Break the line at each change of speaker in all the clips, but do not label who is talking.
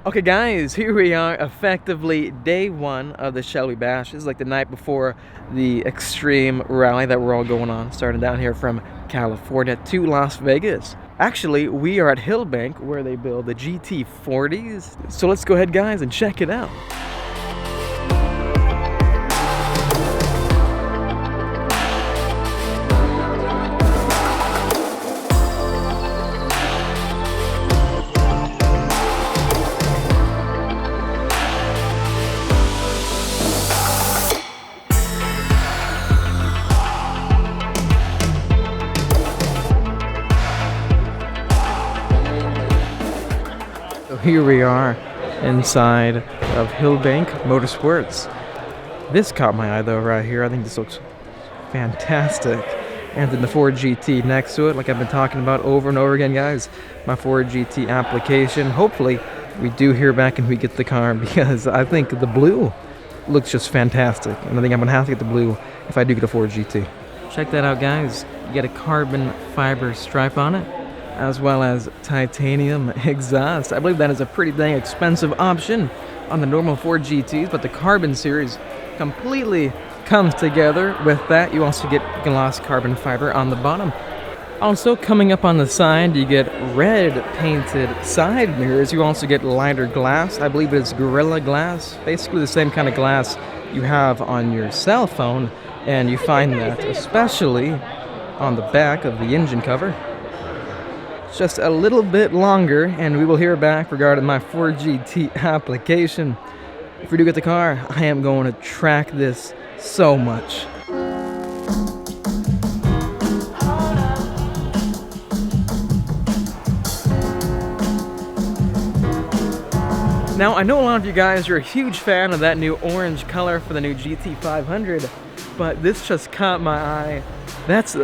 Okay guys, here we are, effectively day one of the Shelby Bash. This is like the night before the extreme rally that we're all going on, starting down here from California to Las Vegas. Actually, we are at Hillbank where they build the GT40s. So let's go ahead guys and check it out. So here we are inside of Hillbank Motorsports. This caught my eye though right here. I think this looks fantastic. And then the Ford GT next to it, like I've been talking about over and over again guys. My Ford GT application. Hopefully we do hear back and we get the car, because I think the blue looks just fantastic. And I think I'm gonna have to get the blue if I do get a Ford GT. Check that out guys. You get a carbon fiber stripe on it, as well as titanium exhaust. I believe that is a pretty dang expensive option on the normal Ford GTs, but the carbon series completely comes together with that. You also get gloss carbon fiber on the bottom. Also coming up on the side, you get red painted side mirrors. You also get lighter glass. I believe it is Gorilla Glass, basically the same kind of glass you have on your cell phone, and you find that especially on the back of the engine cover. Just a little bit longer and we will hear back regarding my Ford GT application. If we do get the car, I am going to track this so much. Now I know a lot of you guys are a huge fan of that new orange color for the new GT500, but this just caught my eye. That's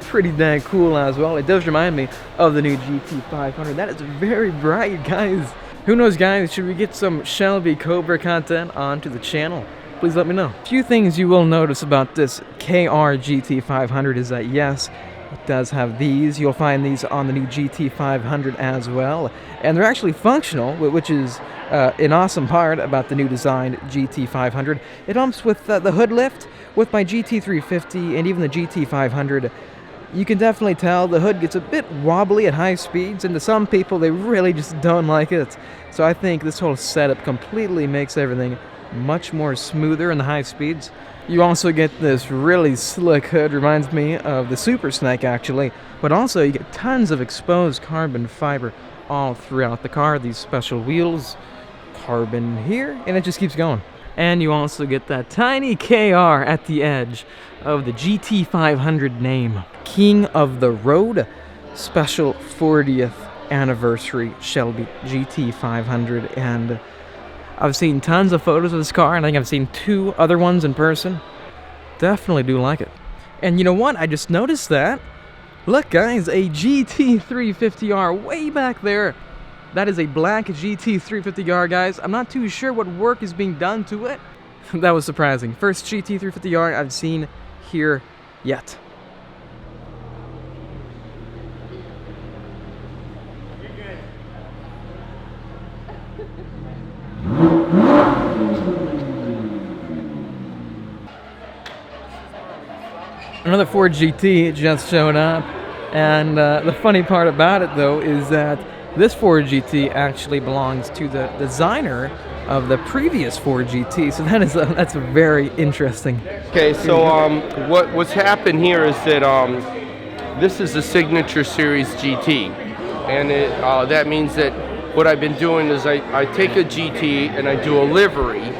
pretty dang cool as well. It does remind me of the new GT500. That is very bright, guys. Who knows, guys? Should we get some Shelby Cobra content onto the channel? Please let me know. A few things you will notice about this KR GT500 is that, yes, it does have these. You'll find these on the new GT500 as well. And they're actually functional, which is an awesome part about the new designed GT500. It comes with the hood lift. With my GT350 and even the GT500, you can definitely tell the hood gets a bit wobbly at high speeds, and to some people, they really just don't like it. So I think this whole setup completely makes everything much more smoother in the high speeds. You also get this really slick hood, reminds me of the Super Snake actually, but also you get tons of exposed carbon fiber all throughout the car. These special wheels, carbon here, and it just keeps going. And you also get that tiny KR at the edge of the GT500 name. King of the Road, special 40th anniversary Shelby GT500. And I've seen tons of photos of this car, and I think I've seen 2 other ones in person. Definitely do like it. And you know what? I just noticed that. Look guys, a GT350R way back there. That is a black GT350R, guys. I'm not too sure what work is being done to it. That was surprising. First GT350R I've seen here yet. Another Ford GT just showed up. And the funny part about it, though, is that this Ford GT actually belongs to the designer of the previous Ford GT, so that's very interesting.
Okay, so what's happened here is that this is a Signature Series GT, and that means that what I've been doing is I take a GT and I do a livery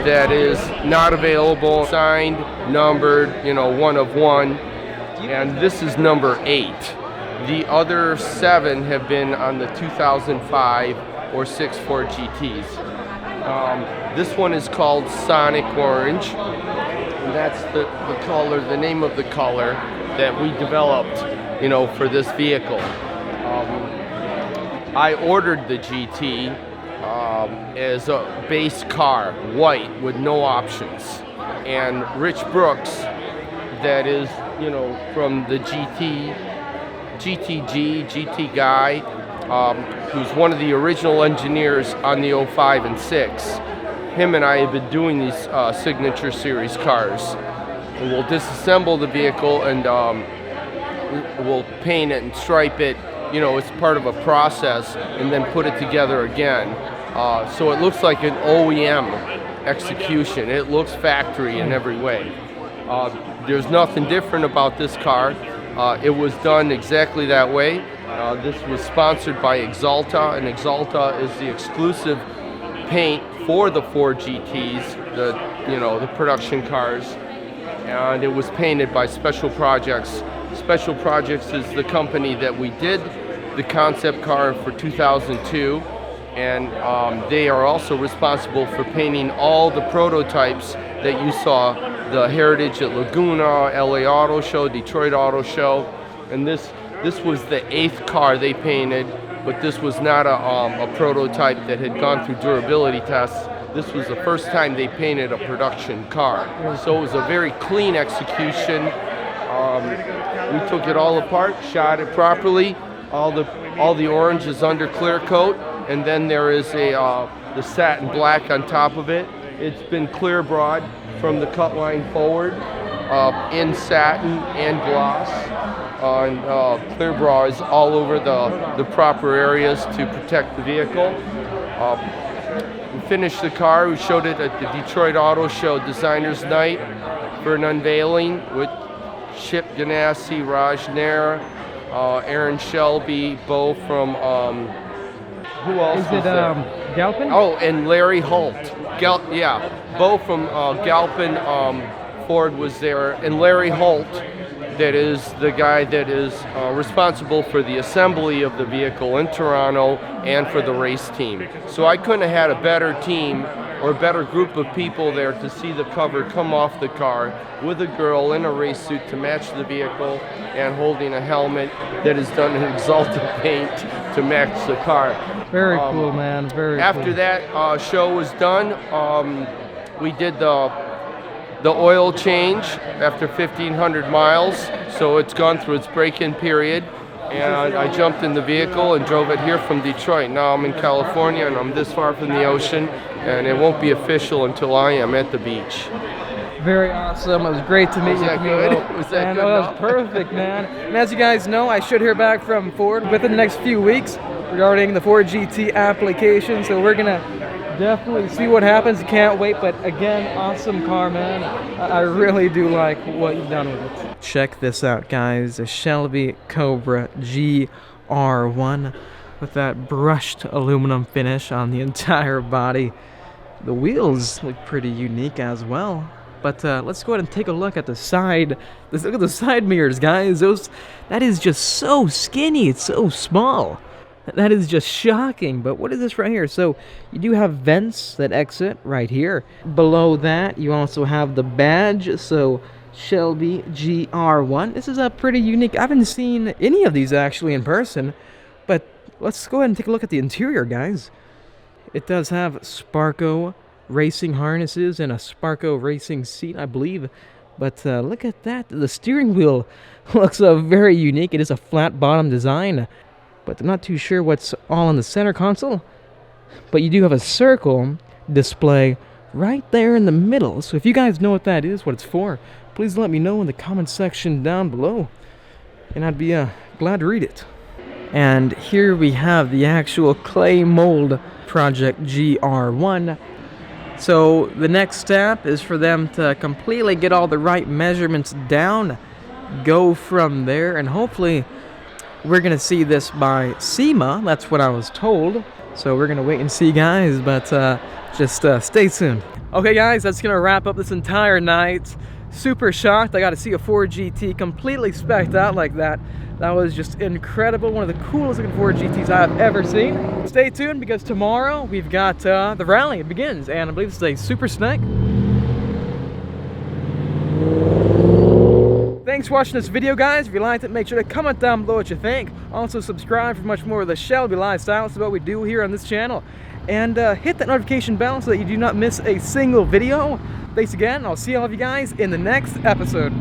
that is not available, signed, numbered, 1 of 1, and this is number 8. The other 7 have been on the 2005 or 6 Ford GTs. This one is called Sonic Orange, and that's the color, the name of the color that we developed, for this vehicle. I ordered the GT as a base car, white with no options, and Rich Brooks, that is, from the GT guy, who's one of the original engineers on the 05 and 6. Him and I have been doing these Signature Series cars. And we'll disassemble the vehicle and we'll paint it and stripe it, you know, it's part of a process, and then put it together again. So it looks like an OEM execution. It looks factory in every way. There's nothing different about this car. It was done exactly that way. This was sponsored by Axalta, and Axalta is the exclusive paint for the Ford GTs, the production cars, and it was painted by Special Projects. Special Projects is the company that we did the concept car for 2002, and they are also responsible for painting all the prototypes that you saw, the Heritage at Laguna, LA Auto Show, Detroit Auto Show, and this was the 8th car they painted, but this was not a prototype that had gone through durability tests. This was the first time they painted a production car. So it was a very clean execution. We took it all apart, shot it properly. All the orange is under clear coat, and then there is the satin black on top of it. It's been clear broad from the cut line forward, in satin and gloss. Clear bra is all over the proper areas to protect the vehicle. We finished the car. We showed it at the Detroit Auto Show Designers Night for an unveiling with Chip Ganassi, Raj Nair, Aaron Shelby, Bo from who else was there?
Galpin?
Oh, and Larry Holt. Bo from Galpin Ford was there, and Larry Holt, that is the guy that is responsible for the assembly of the vehicle in Toronto and for the race team. So I couldn't have had a better team or a better group of people there to see the cover come off the car with a girl in a race suit to match the vehicle and holding a helmet that is done in Axalta paint to match the car.
Very cool, man. Very cool.
After that show was done, we did the oil change after 1,500 miles, so it's gone through its break-in period, and I jumped in the vehicle and drove it here from Detroit. Now I'm in California, and I'm this far from the ocean, and it won't be official until I am at the beach.
Very awesome. It was great to meet you.
Was that good? Was that good?
That was perfect, man. And as you guys know, I should hear back from Ford within the next few weeks regarding the Ford GT application, so we're gonna definitely see what happens. Can't wait. But again, awesome car, man. I really do like what you've done with it. Check this out, guys. A Shelby Cobra GR1 with that brushed aluminum finish on the entire body. The wheels look pretty unique as well. But let's go ahead and take a look at the side. Let's look at the side mirrors, guys. That is just so skinny. It's so small. That is just shocking. But what is this right here? So you do have vents that exit right here. Below that, you also have the badge. So Shelby GR1. This is a pretty unique. I haven't seen any of these actually in person. But let's go ahead and take a look at the interior, guys. It does have Sparco racing harnesses and a Sparco racing seat, I believe. But look at that. The steering wheel looks very unique. It is a flat bottom design. But I'm not too sure what's all on the center console. But you do have a circle display right there in the middle. So if you guys know what that is, what it's for, please let me know in the comment section down below. And I'd be glad to read it. And here we have the actual clay mold Project GR1. So the next step is for them to completely get all the right measurements down, go from there, and hopefully we're going to see this by SEMA. That's what I was told. So we're going to wait and see, guys, but just stay tuned. Okay, guys, that's going to wrap up this entire night. Super shocked I got to see a Ford GT completely spec'd out like that. That was just incredible. One of the coolest looking Ford GTs I've ever seen. Stay tuned because tomorrow we've got the rally. It begins, and I believe this is a Super Snake. Thanks for watching this video, guys. If you liked it, make sure to comment down below what you think. Also, subscribe for much more of the Shelby lifestyle. It's what we do here on this channel. And hit that notification bell so that you do not miss a single video. Thanks again. I'll see all of you guys in the next episode.